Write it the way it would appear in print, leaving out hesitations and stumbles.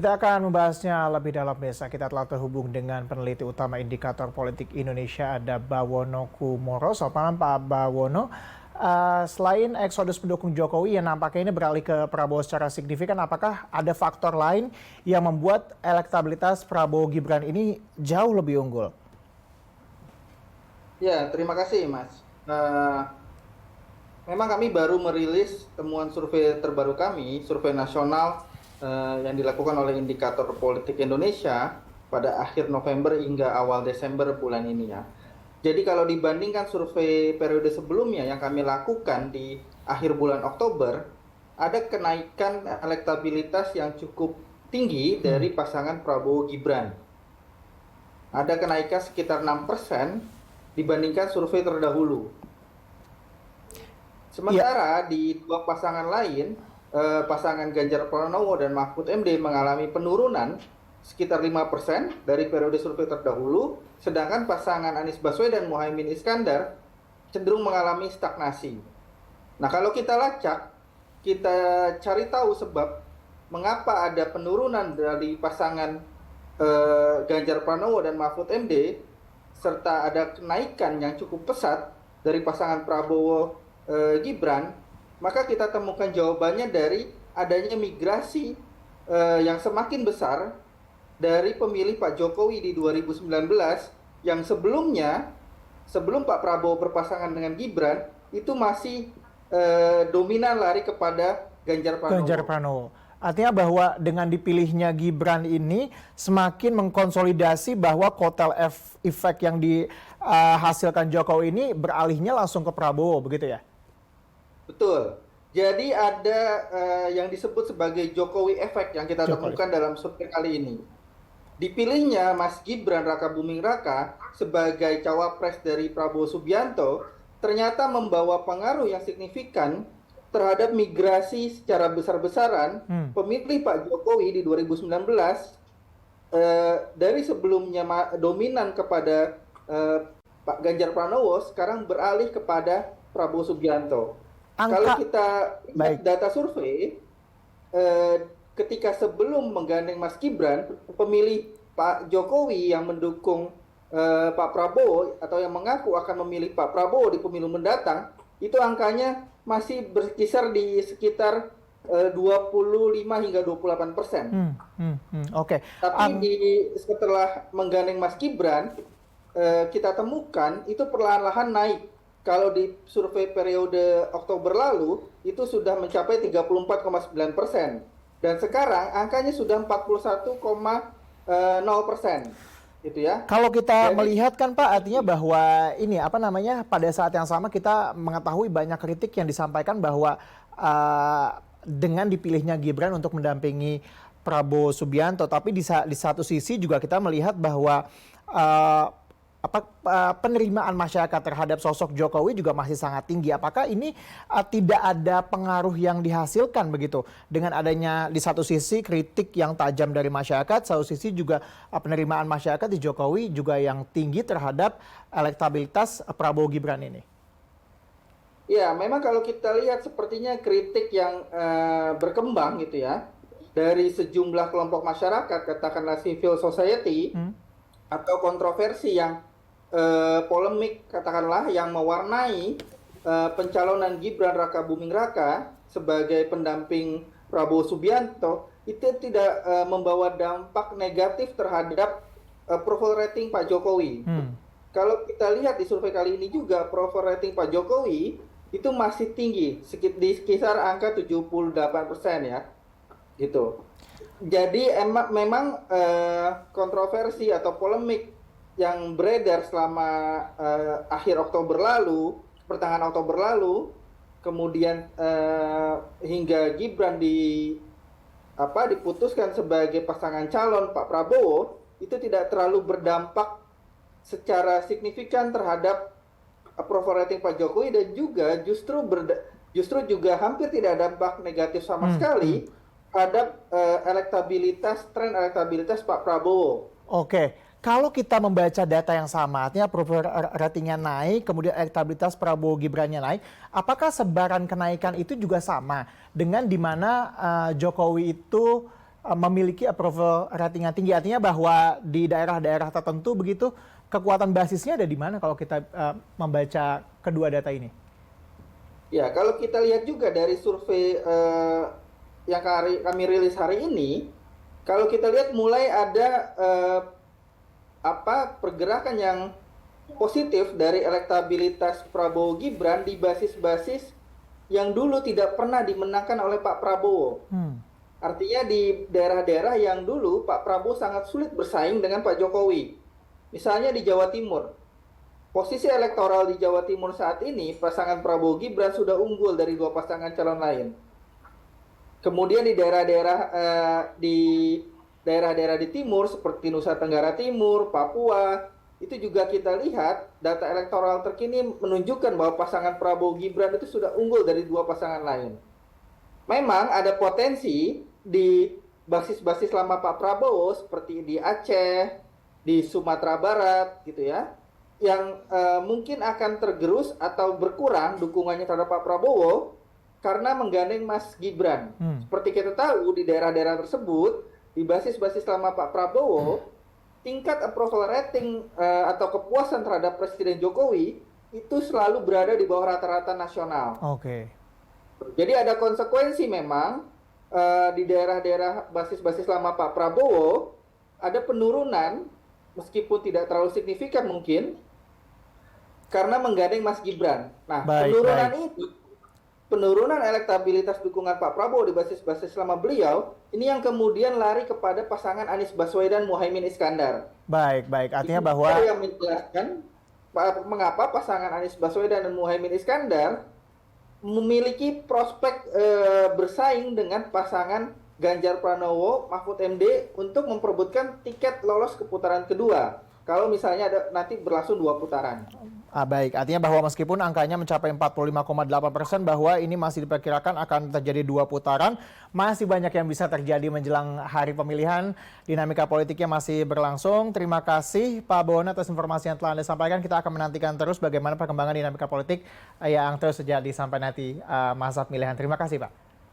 Kita akan membahasnya lebih dalam besok. Kita telah terhubung dengan peneliti utama Indikator Politik Indonesia, ada Bawono Kumoro. Selamat malam Pak Bawono. Selain eksodus pendukung Jokowi yang nampaknya ini beralih ke Prabowo secara signifikan, apakah ada faktor lain yang membuat elektabilitas Prabowo Gibran ini jauh lebih unggul? Ya, terima kasih Mas. Memang kami baru merilis temuan survei terbaru kami, survei nasional yang dilakukan oleh Indikator Politik Indonesia pada akhir November hingga awal Desember bulan ini ya. Jadi kalau dibandingkan survei periode sebelumnya yang kami lakukan di akhir bulan Oktober, ada kenaikan elektabilitas yang cukup tinggi dari pasangan Prabowo Gibran. Ada kenaikan sekitar 6% dibandingkan survei terdahulu. Sementara di dua pasangan lain, pasangan Ganjar Pranowo dan Mahfud MD mengalami penurunan sekitar 5% dari periode survei terdahulu, sedangkan pasangan Anies Baswedan dan Muhaimin Iskandar cenderung mengalami stagnasi. Nah, kalau kita lacak, kita cari tahu sebab mengapa ada penurunan dari pasangan Ganjar Pranowo dan Mahfud MD, serta ada kenaikan yang cukup pesat dari pasangan Prabowo Gibran, maka kita temukan jawabannya dari adanya migrasi yang semakin besar dari pemilih Pak Jokowi di 2019 yang sebelum Pak Prabowo berpasangan dengan Gibran itu masih dominan lari kepada Ganjar Pranowo. Ganjar Pranowo. Artinya bahwa dengan dipilihnya Gibran ini semakin mengkonsolidasi bahwa kotel efek yang dihasilkan Jokowi ini beralihnya langsung ke Prabowo, begitu ya? Betul. Jadi ada yang disebut sebagai Jokowi efek yang kita temukan dalam survei kali ini. Dipilihnya Mas Gibran Rakabuming Raka sebagai cawapres dari Prabowo Subianto ternyata membawa pengaruh yang signifikan terhadap migrasi secara besar-besaran pemilih Pak Jokowi di 2019 dari sebelumnya dominan kepada Pak Ganjar Pranowo sekarang beralih kepada Prabowo Subianto. Kalau kita lihat data survei, ketika sebelum menggandeng Mas Gibran, pemilih Pak Jokowi yang mendukung Pak Prabowo atau yang mengaku akan memilih Pak Prabowo di pemilu mendatang, itu angkanya masih berkisar di sekitar 25 hingga 28%. Oke. Tapi setelah menggandeng Mas Gibran, kita temukan itu perlahan-lahan naik. Kalau di survei periode Oktober lalu, itu sudah mencapai 34,9%. Dan sekarang angkanya sudah 41,0%. Gitu ya. Kalau kita melihat kan Pak, artinya bahwa ini pada saat yang sama kita mengetahui banyak kritik yang disampaikan bahwa dengan dipilihnya Gibran untuk mendampingi Prabowo Subianto, tapi di satu sisi juga kita melihat bahwa penerimaan masyarakat terhadap sosok Jokowi juga masih sangat tinggi. Apakah ini tidak ada pengaruh yang dihasilkan begitu dengan adanya di satu sisi kritik yang tajam dari masyarakat, satu sisi juga penerimaan masyarakat di Jokowi juga yang tinggi terhadap elektabilitas Prabowo Gibran ini? Ya, memang kalau kita lihat sepertinya kritik yang berkembang gitu ya dari sejumlah kelompok masyarakat, katakanlah civil society atau kontroversi yang polemik katakanlah yang mewarnai pencalonan Gibran Rakabuming Raka sebagai pendamping Prabowo Subianto itu tidak membawa dampak negatif terhadap approval rating Pak Jokowi. Kalau kita lihat di survei kali ini juga approval rating Pak Jokowi itu masih tinggi, di sekitar angka 78% ya, gitu. Jadi memang kontroversi atau polemik yang beredar selama akhir Oktober lalu, pertengahan Oktober lalu, kemudian hingga Gibran diputuskan sebagai pasangan calon Pak Prabowo, itu tidak terlalu berdampak secara signifikan terhadap approval rating Pak Jokowi dan juga justru juga hampir tidak ada dampak negatif sama sekali terhadap tren elektabilitas Pak Prabowo. Oke. Kalau kita membaca data yang sama, artinya approval ratingnya naik, kemudian elektabilitas Prabowo Gibrannya naik, apakah sebaran kenaikan itu juga sama dengan di mana Jokowi itu memiliki approval rating yang tinggi. Artinya bahwa di daerah-daerah tertentu begitu kekuatan basisnya ada di mana kalau kita membaca kedua data ini? Ya, kalau kita lihat juga dari survei yang kami rilis hari ini, kalau kita lihat mulai ada pergerakan yang positif dari elektabilitas Prabowo Gibran di basis-basis yang dulu tidak pernah dimenangkan oleh Pak Prabowo. Artinya di daerah-daerah yang dulu Pak Prabowo sangat sulit bersaing dengan Pak Jokowi. Misalnya di Jawa Timur. Posisi elektoral di Jawa Timur saat ini, pasangan Prabowo Gibran sudah unggul dari dua pasangan calon lain. Kemudian di daerah-daerah di timur seperti Nusa Tenggara Timur, Papua, itu juga kita lihat data elektoral terkini menunjukkan bahwa pasangan Prabowo Gibran itu sudah unggul dari dua pasangan lain. Memang ada potensi di basis-basis lama Pak Prabowo seperti di Aceh, di Sumatera Barat gitu ya, yang mungkin akan tergerus atau berkurang dukungannya terhadap Pak Prabowo karena menggandeng Mas Gibran. Seperti kita tahu di daerah-daerah tersebut, di basis-basis lama Pak Prabowo, tingkat approval rating atau kepuasan terhadap Presiden Jokowi itu selalu berada di bawah rata-rata nasional. Oke. Jadi ada konsekuensi memang di daerah-daerah basis-basis lama Pak Prabowo ada penurunan meskipun tidak terlalu signifikan mungkin karena menggandeng Mas Gibran. Nah, penurunan elektabilitas dukungan Pak Prabowo di basis-basis lama beliau ini yang kemudian lari kepada pasangan Anies Baswedan Muhaimin Iskandar. Baik. Artinya bahwa yang menjelaskan mengapa pasangan Anies Baswedan dan Muhaimin Iskandar memiliki prospek bersaing dengan pasangan Ganjar Pranowo, Mahfud MD untuk memperebutkan tiket lolos ke putaran kedua. Kalau misalnya nanti berlangsung 2 putaran. Baik, artinya bahwa meskipun angkanya mencapai 45,8%, bahwa ini masih diperkirakan akan terjadi 2 putaran, masih banyak yang bisa terjadi menjelang hari pemilihan, dinamika politiknya masih berlangsung. Terima kasih Pak Bawono atas informasi yang telah Anda sampaikan. Kita akan menantikan terus bagaimana perkembangan dinamika politik yang terus terjadi sampai nanti masa pemilihan. Terima kasih Pak.